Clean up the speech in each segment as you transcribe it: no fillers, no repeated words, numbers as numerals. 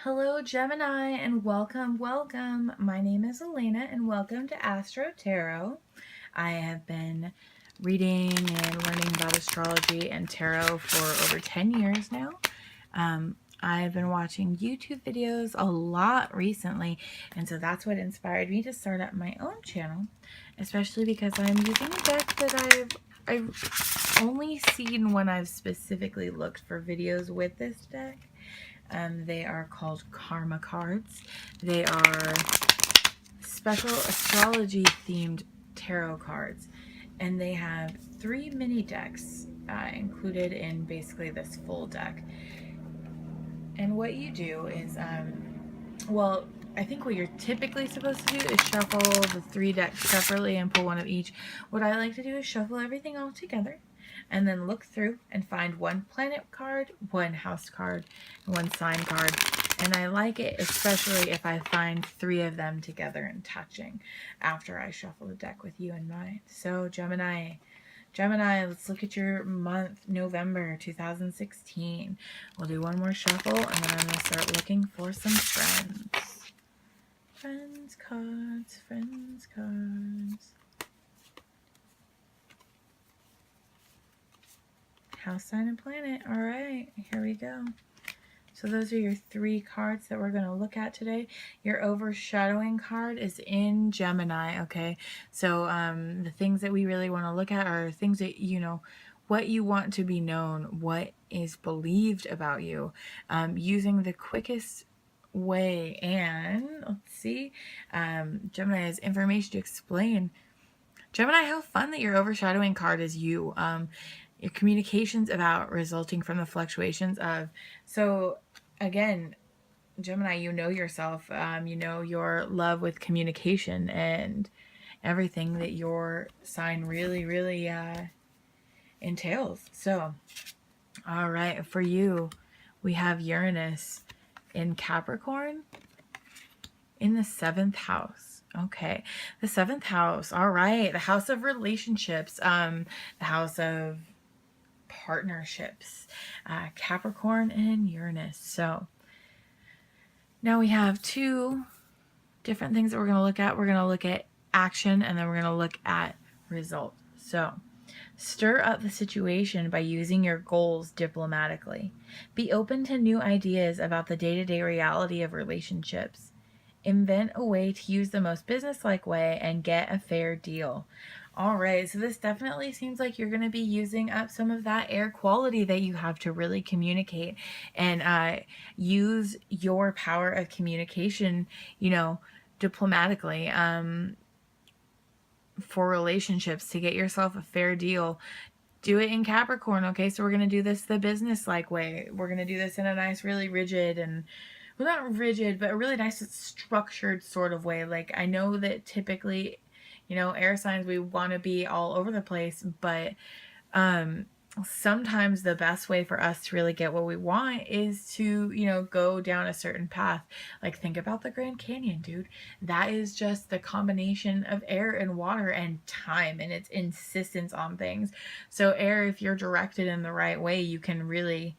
Hello, Gemini, and welcome. My name is Elena, and welcome to Astro Tarot. I have been reading and learning about astrology and tarot for over 10 years now. I've been watching YouTube videos a lot recently, and so that's what inspired me to start up my own channel, especially because I'm using a deck that I've only seen when I've specifically looked for videos with this deck. They are called karma cards. They are special astrology themed tarot cards, and they have 3 mini decks included in basically this full deck. And what you do is, well, I think what you're typically supposed to do is shuffle the 3 decks separately and pull one of each. What I like to do is shuffle everything all together and then look through and find one planet card, one house card, and one sign card. And I like it especially if I find 3 of them together and touching after I shuffle the deck with you in mind. So Gemini, let's look at your month, November 2016. We'll do one more shuffle, and then I'm going to start looking for some friends. Friends cards. House, sign, and planet. All right, here we go. So those are your 3 cards that we're going to look at today. Your overshadowing card is in Gemini, okay? So the things that we really want to look at are things that, what you want to be known, what is believed about you, using the quickest way. And let's see, Gemini has information to explain. Gemini, how fun that your overshadowing card is you. Your communications about resulting from the fluctuations of. So again, Gemini, you know yourself, you know your love with communication and everything that your sign really entails. So, all right, for you, we have Uranus in Capricorn in the 7th house. Okay, the 7th house. All right, the house of relationships, the house of partnerships, Capricorn and Uranus. So now we have 2 different things that we're going to look at. We're going to look at action, and then we're going to look at result. So stir up the situation by using your goals diplomatically. Be open to new ideas about the day-to-day reality of relationships. Invent a way to use the most business-like way and get a fair deal. All right, so this definitely seems like you're going to be using up some of that air quality that you have to really communicate and use your power of communication, diplomatically for relationships to get yourself a fair deal. Do it in Capricorn, okay? So we're going to do this the business-like way. We're going to do this in a nice, really rigid and well, not rigid, but a really nice structured sort of way. Like, I know that typically, air signs, we want to be all over the place, but sometimes the best way for us to really get what we want is to, go down a certain path. Like, think about the Grand Canyon, dude. That is just the combination of air and water and time and its insistence on things. So air, if you're directed in the right way, you can really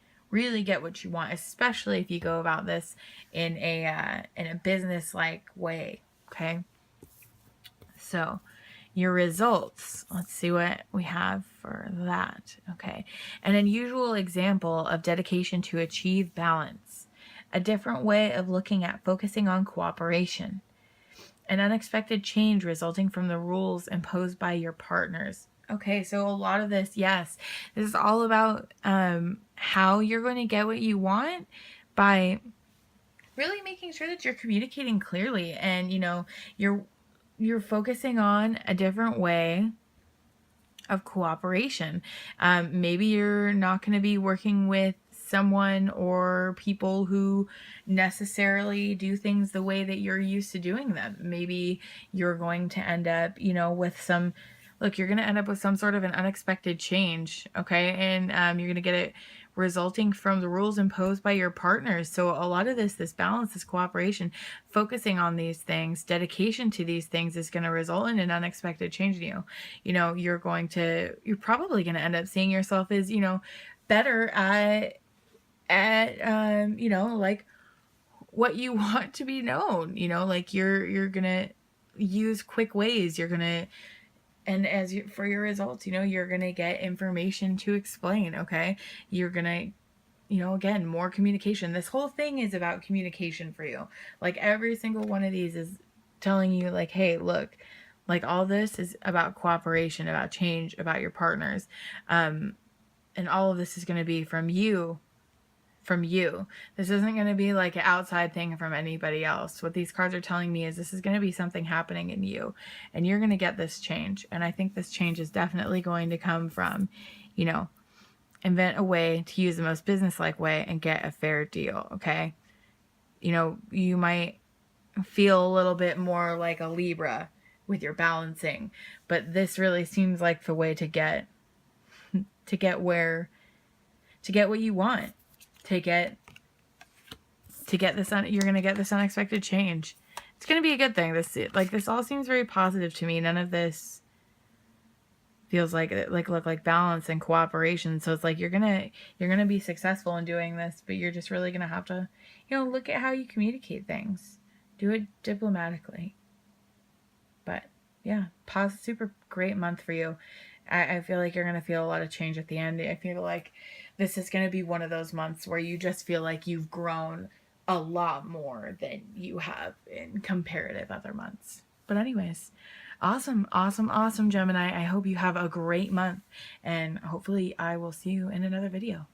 get what you want, especially if you go about this in a business-like way, okay? So your results, let's see what we have for that, okay? An unusual example of dedication to achieve balance, a different way of looking at focusing on cooperation, an unexpected change resulting from the rules imposed by your partners. Okay, so a lot of this, yes, this is all about how you're going to get what you want by really making sure that you're communicating clearly and, you're focusing on a different way of cooperation. Maybe you're not going to be working with someone or people who necessarily do things the way that you're used to doing them. Maybe you're going to end up, with some... Look, you're going to end up with some sort of an unexpected change, okay? And you're going to get it resulting from the rules imposed by your partners. So a lot of this balance, this cooperation, focusing on these things, dedication to these things is going to result in an unexpected change in you. You're probably going to end up seeing yourself as, better at like what you want to be known. You know, like you're gonna use quick ways. You're gonna, and as you, for your results, you know, you're gonna get information to explain. Okay, you're gonna, you know, again, more communication. This whole thing is about communication for you. Like every single one of these is telling you, like, hey, look, like all this is about cooperation, about change, about your partners, and all of this is going to be from you. From you. This isn't going to be like an outside thing from anybody else. What these cards are telling me is this is going to be something happening in you, and you're going to get this change. And I think this change is definitely going to come from, you know, invent a way to use the most business-like way and get a fair deal. Okay, you know, you might feel a little bit more like a Libra with your balancing, but this really seems like the way to get where, to get what you want, to get this you're going to get this unexpected change. It's going to be a good thing. This all seems very positive to me. None of this feels like look like balance and cooperation. So it's like you're gonna be successful in doing this, but you're just really gonna have to, you know, look at how you communicate things. Do it diplomatically. But yeah, super great month for you. I feel like you're gonna feel a lot of change at the end. I feel like this is gonna be one of those months where you just feel like you've grown a lot more than you have in comparative other months. But anyways, awesome, awesome, awesome, Gemini. I hope you have a great month, and hopefully I will see you in another video.